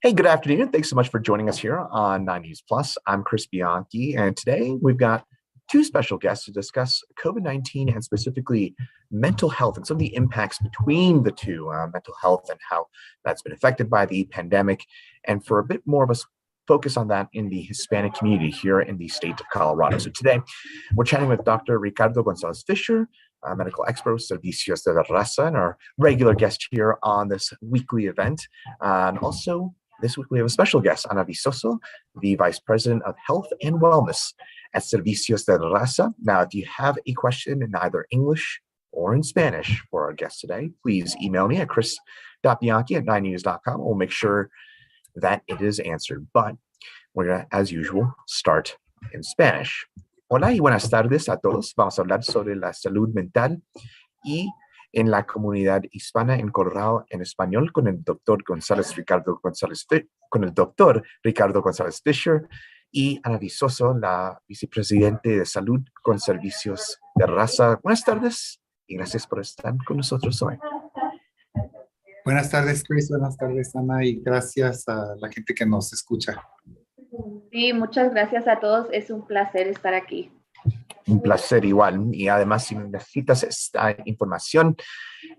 Hey, good afternoon. Thanks so much for joining us here on 9 News Plus. I'm Chris Bianchi, and today we've got two special guests to discuss COVID-19 and specifically mental health and some of the impacts between the two, mental health and how that's been affected by the pandemic. And for a bit more of a focus on that in the Hispanic community here in the state of Colorado. So today we're chatting with Dr. Ricardo González-Fisher, a medical expert with Servicios de la Raza, and our regular guest here on this weekly event. And also, this week we have a special guest, Ana Vizoso, the Vice President of Health and Wellness at Servicios de la Raza. Now, if you have a question in either English or in Spanish for our guest today, please email me at chris.bianchi@9news.com. We'll make sure that it is answered. But we're going to, as usual, start in Spanish. Hola y buenas tardes a todos. Vamos a hablar sobre la salud mental y en la comunidad hispana en Colorado en español con el doctor Ricardo González-Fisher y Ana Vizoso, la vicepresidente de salud con Servicios de Raza. Buenas tardes y gracias por estar con nosotros hoy. Buenas tardes, Chris. Buenas tardes, Ana, y gracias a la gente que nos escucha. Sí, muchas gracias a todos. Es un placer estar aquí. Un placer igual. Y además, si necesitas esta información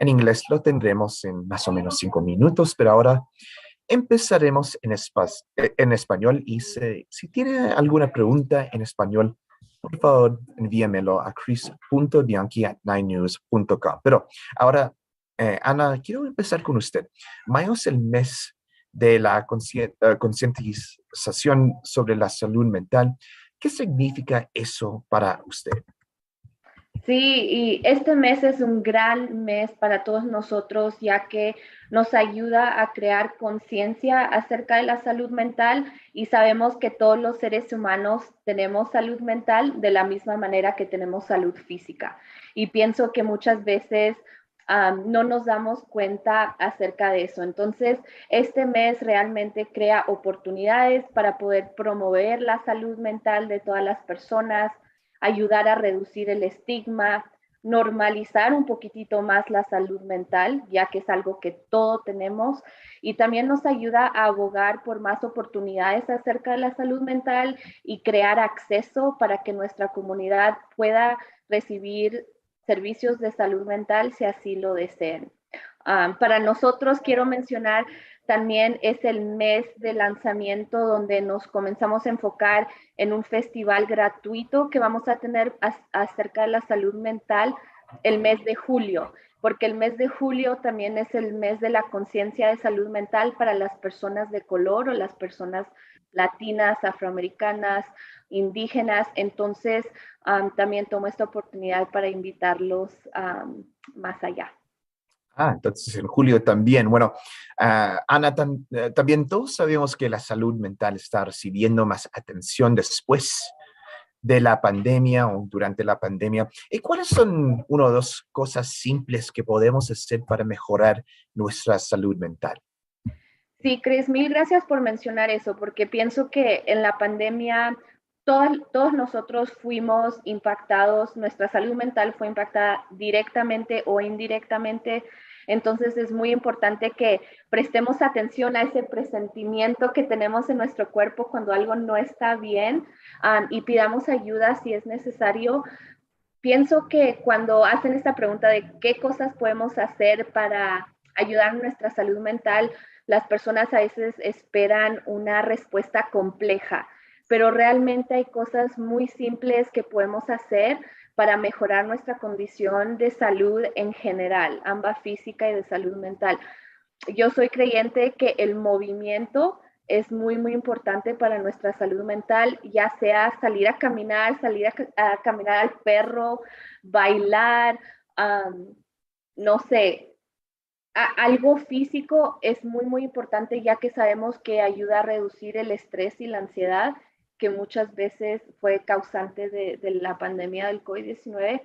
en inglés, lo tendremos en más o menos 5 minutos, pero ahora empezaremos en español. Y si tiene alguna pregunta en español, por favor, envíamelo a chris.bianchi@9news.com. Pero ahora, Ana, quiero empezar con usted. Mayo es el mes de la concientización sobre la salud mental. ¿Qué significa eso para usted? Sí, y este mes es un gran mes para todos nosotros, ya que nos ayuda a crear conciencia acerca de la salud mental y sabemos que todos los seres humanos tenemos salud mental de la misma manera que tenemos salud física. Y pienso que muchas veces no nos damos cuenta acerca de eso. Entonces, este mes realmente crea oportunidades para poder promover la salud mental de todas las personas, ayudar a reducir el estigma, normalizar un poquitito más la salud mental, ya que es algo que todos tenemos, y también nos ayuda a abogar por más oportunidades acerca de la salud mental y crear acceso para que nuestra comunidad pueda recibir servicios de salud mental si así lo deseen. Para nosotros, quiero mencionar, también es el mes de lanzamiento donde nos comenzamos a enfocar en un festival gratuito que vamos a tener acerca de la salud mental el mes de julio, porque el mes de julio también es el mes de la conciencia de salud mental para las personas de color o las personas latinas, afroamericanas, indígenas. Entonces, también tomo esta oportunidad para invitarlos más allá. Entonces en julio también. Bueno, Ana, también todos sabemos que la salud mental está recibiendo más atención después de la pandemia o durante la pandemia. ¿Y cuáles son una o dos cosas simples que podemos hacer para mejorar nuestra salud mental? Sí, Chris, mil gracias por mencionar eso, porque pienso que en la pandemia todos nosotros fuimos impactados, nuestra salud mental fue impactada directamente o indirectamente. Entonces es muy importante que prestemos atención a ese presentimiento que tenemos en nuestro cuerpo cuando algo no está bien, y pidamos ayuda si es necesario. Pienso que cuando hacen esta pregunta de qué cosas podemos hacer para ayudar a nuestra salud mental, las personas a veces esperan una respuesta compleja, pero realmente hay cosas muy simples que podemos hacer para mejorar nuestra condición de salud en general, ambas física y de salud mental. Yo soy creyente que el movimiento es muy, muy importante para nuestra salud mental, ya sea salir a caminar al perro, bailar, no sé, algo físico es muy, muy importante, ya que sabemos que ayuda a reducir el estrés y la ansiedad, que muchas veces fue causante de la pandemia del COVID-19.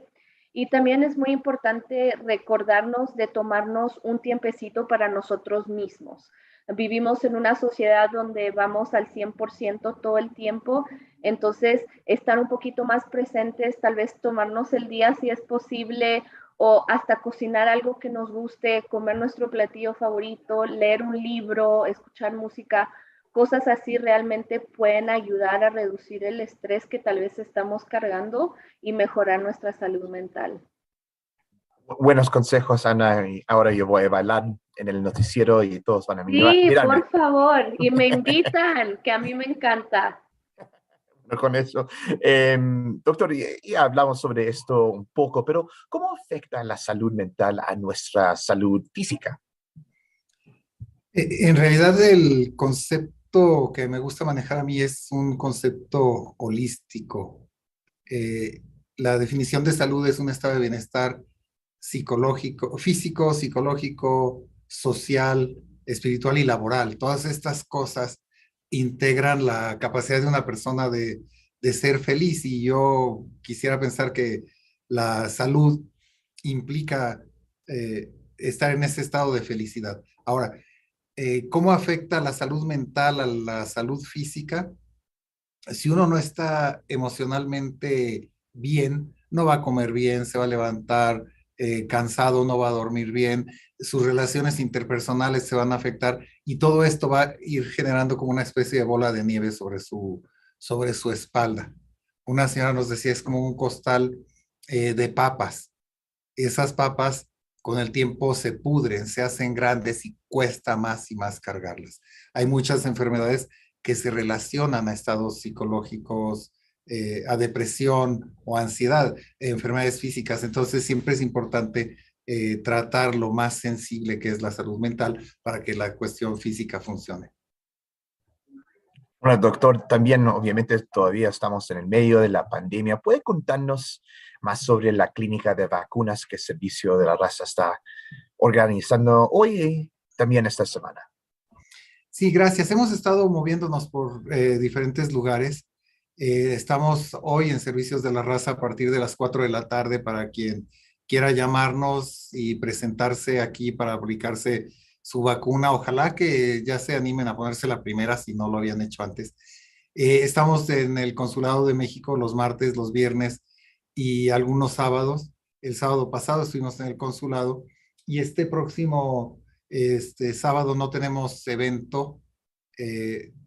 Y también es muy importante recordarnos de tomarnos un tiempecito para nosotros mismos. Vivimos en una sociedad donde vamos al 100% todo el tiempo, entonces estar un poquito más presentes, tal vez tomarnos el día si es posible, o hasta cocinar algo que nos guste, comer nuestro platillo favorito, leer un libro, escuchar música. Cosas así realmente pueden ayudar a reducir el estrés que tal vez estamos cargando y mejorar nuestra salud mental. Buenos consejos, Ana. Y ahora yo voy a bailar en el noticiero y todos van a Sí, mirarme. por favor, y me invitan, que a mí me encanta. Con eso. Doctor, ya hablamos sobre esto un poco, pero ¿cómo afecta la salud mental a nuestra salud física? En realidad el concepto que me gusta manejar a mí es un concepto holístico. Eh, la definición de salud es un estado de bienestar psicológico, físico, psicológico, social, espiritual y laboral. Todas estas cosas integran la capacidad de una persona de ser feliz, y yo quisiera pensar que la salud implica estar en ese estado de felicidad. Ahora, ¿cómo afecta la salud mental a la salud física? Si uno no está emocionalmente bien, no va a comer bien, se va a levantar cansado, no va a dormir bien, sus relaciones interpersonales se van a afectar, y todo esto va a ir generando como una especie de bola de nieve sobre su espalda. Una señora nos decía, es como un costal de papas. Esas papas con el tiempo se pudren, se hacen grandes y cuesta más y más cargarlas. Hay muchas enfermedades que se relacionan a estados psicológicos, a depresión o ansiedad, enfermedades físicas. Entonces siempre es importante tratar lo más sensible que es la salud mental para que la cuestión física funcione. Bueno, doctor, también obviamente todavía estamos en el medio de la pandemia. ¿Puede contarnos más sobre la clínica de vacunas que Servicio de la Raza está organizando hoy y también esta semana? Sí, gracias. Hemos estado moviéndonos por diferentes lugares. Estamos hoy en Servicios de la Raza a partir de las 4 de la tarde para quien quiera llamarnos y presentarse aquí para aplicarse su vacuna. Ojalá que ya se animen a ponerse la primera si no lo habían hecho antes. Estamos en el Consulado de México los martes, los viernes y algunos sábados. El sábado pasado estuvimos en el consulado, y este próximo sábado no tenemos evento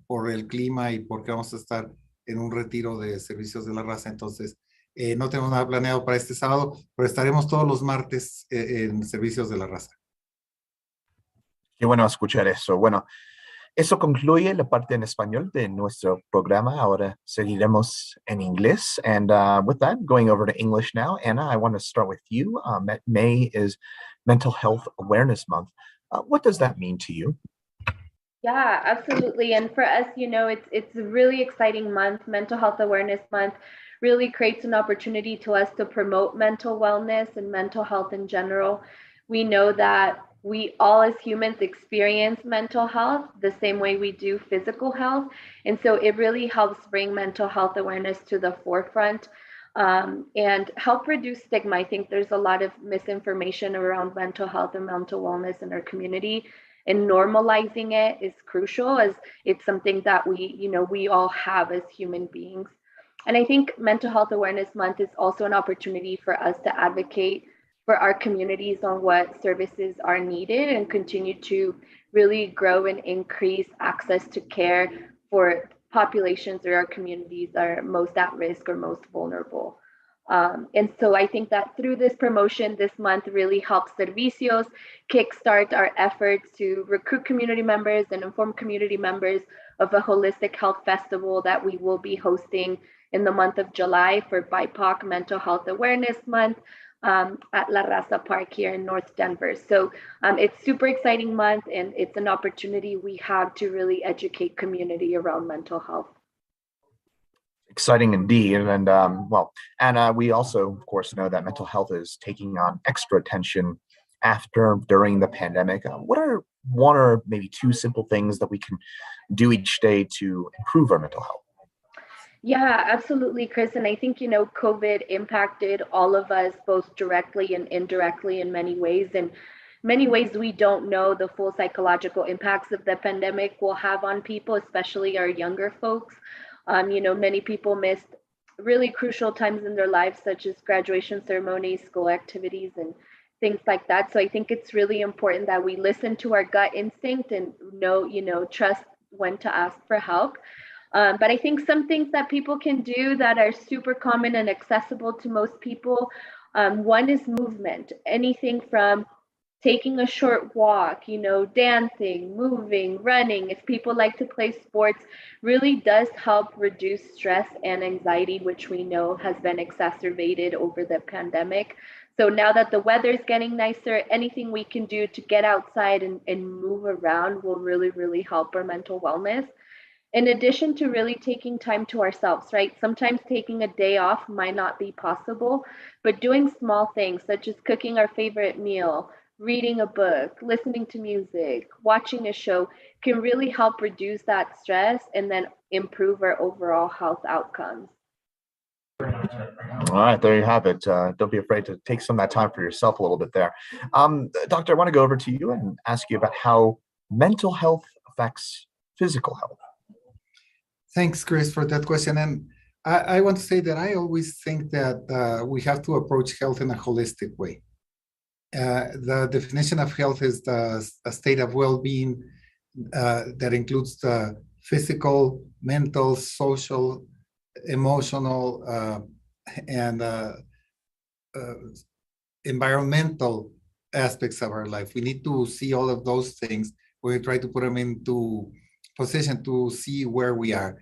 por el clima y porque vamos a estar en un retiro de Servicios de la Raza. Entonces, no tenemos nada planeado para este sábado, pero estaremos todos los martes en Servicios de la Raza. Qué bueno escuchar eso. Bueno, eso concluye la parte en español de nuestro programa. Ahora seguiremos en inglés. And with that, going over to English now. Anna, I want to start with you. May is Mental Health Awareness Month. What does that mean to you? Yeah, absolutely. And for us, it's a really exciting month. Mental Health Awareness Month really creates an opportunity to us to promote mental wellness and mental health in general. We know that we all as humans experience mental health the same way we do physical health. And so it really helps bring mental health awareness to the forefront, and help reduce stigma. I think there's a lot of misinformation around mental health and mental wellness in our community, and normalizing it is crucial, as it's something that we all have as human beings. And I think Mental Health Awareness Month is also an opportunity for us to advocate for our communities on what services are needed, and continue to really grow and increase access to care for populations or our communities that are most at risk or most vulnerable. And so I think that through this promotion this month really helps Servicios kickstart our efforts to recruit community members and inform community members of a holistic health festival that we will be hosting in the month of July for BIPOC Mental Health Awareness Month, at La Raza Park here in North Denver. So it's super exciting month, and it's an opportunity we have to really educate community around mental health. Exciting indeed. And well, Anna, we also, of course, know that mental health is taking on extra attention during the pandemic. What are one or maybe two simple things that we can do each day to improve our mental health? Yeah, absolutely, Chris. And I think, COVID impacted all of us both directly and indirectly in many ways. And many ways we don't know the full psychological impacts of the pandemic will have on people, especially our younger folks. Many people missed really crucial times in their lives, such as graduation ceremonies, school activities, and things like that. So I think it's really important that we listen to our gut instinct and trust when to ask for help. But I think some things that people can do that are super common and accessible to most people. One is movement, anything from taking a short walk, dancing, moving, running. If people like to play sports, really does help reduce stress and anxiety, which we know has been exacerbated over the pandemic. So now that the weather's getting nicer, anything we can do to get outside and move around will really, really help our mental wellness. In addition to really taking time to ourselves, right? Sometimes taking a day off might not be possible, but doing small things such as cooking our favorite meal, reading a book, listening to music, watching a show can really help reduce that stress and then improve our overall health outcomes. All right, there you have it. Don't be afraid to take some of that time for yourself a little bit there. Doctor, I want to go over to you and ask you about how mental health affects physical health. Thanks, Chris, for that question. And I want to say that I always think that we have to approach health in a holistic way. The definition of health is a state of well-being that includes the physical, mental, social, emotional, and environmental aspects of our life. We need to see all of those things. We try to put them into position to see where we are.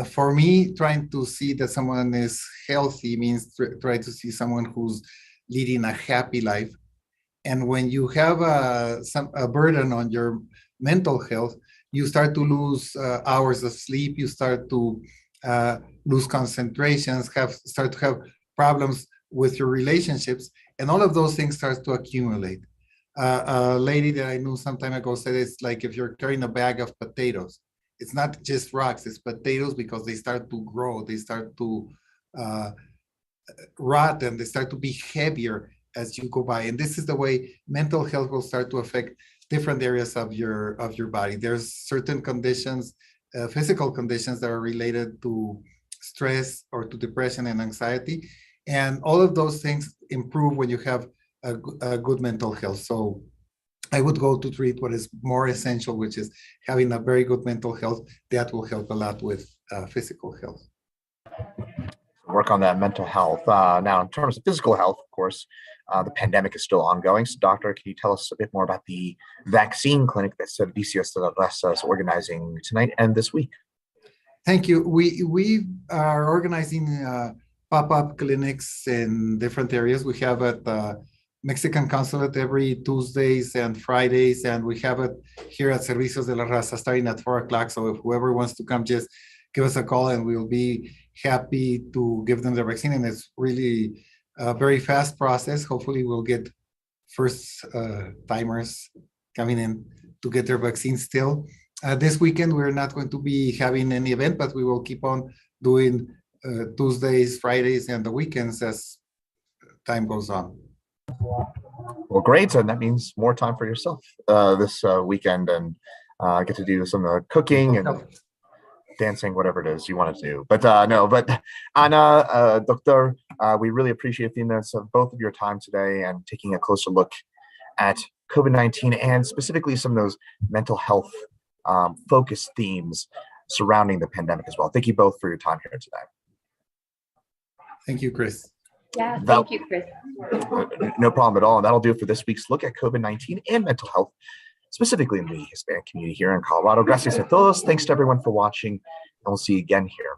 For me, trying to see that someone is healthy means try to see someone who's leading a happy life. And when you have a burden on your mental health, you start to lose hours of sleep. You start to lose concentrations, start to have problems with your relationships, and all of those things start to accumulate. A lady that I knew some time ago said it's like if you're carrying a bag of potatoes. It's not just rocks, it's potatoes because they start to grow, they start to rot, and they start to be heavier as you go by. And this is the way mental health will start to affect different areas of your body. There's certain conditions, physical conditions that are related to stress or to depression and anxiety. And all of those things improve when you have a good mental health. So I would go to treat what is more essential, which is having a very good mental health. That will help a lot with physical health. Work on that mental health. Now, in terms of physical health, of course, the pandemic is still ongoing. So, Doctor, can you tell us a bit more about the vaccine clinic that Servicios de la Raza is organizing tonight and this week? Thank you. We are organizing pop-up clinics in different areas. We have at the Mexican Consulate every Tuesdays and Fridays, and we have it here at Servicios de la Raza starting at 4 o'clock. So if whoever wants to come, just give us a call and we'll be happy to give them the vaccine. And it's really a very fast process. Hopefully we'll get first timers coming in to get their vaccine still. This weekend, we're not going to be having any event, but we will keep on doing Tuesdays, Fridays, and the weekends as time goes on. Well, great. And that means more time for yourself this weekend, and get to do some cooking and dancing, whatever it is you want to do. But Ana, Doctor, we really appreciate the minutes of both of your time today and taking a closer look at COVID-19 and specifically some of those mental health focused themes surrounding the pandemic as well. Thank you both for your time here today. Thank you, Chris. Yeah, thank you, Chris. No problem at all. And that'll do it for this week's look at COVID-19 and mental health, specifically in the Hispanic community here in Colorado. Gracias a todos. Thanks to everyone for watching, and we'll see you again here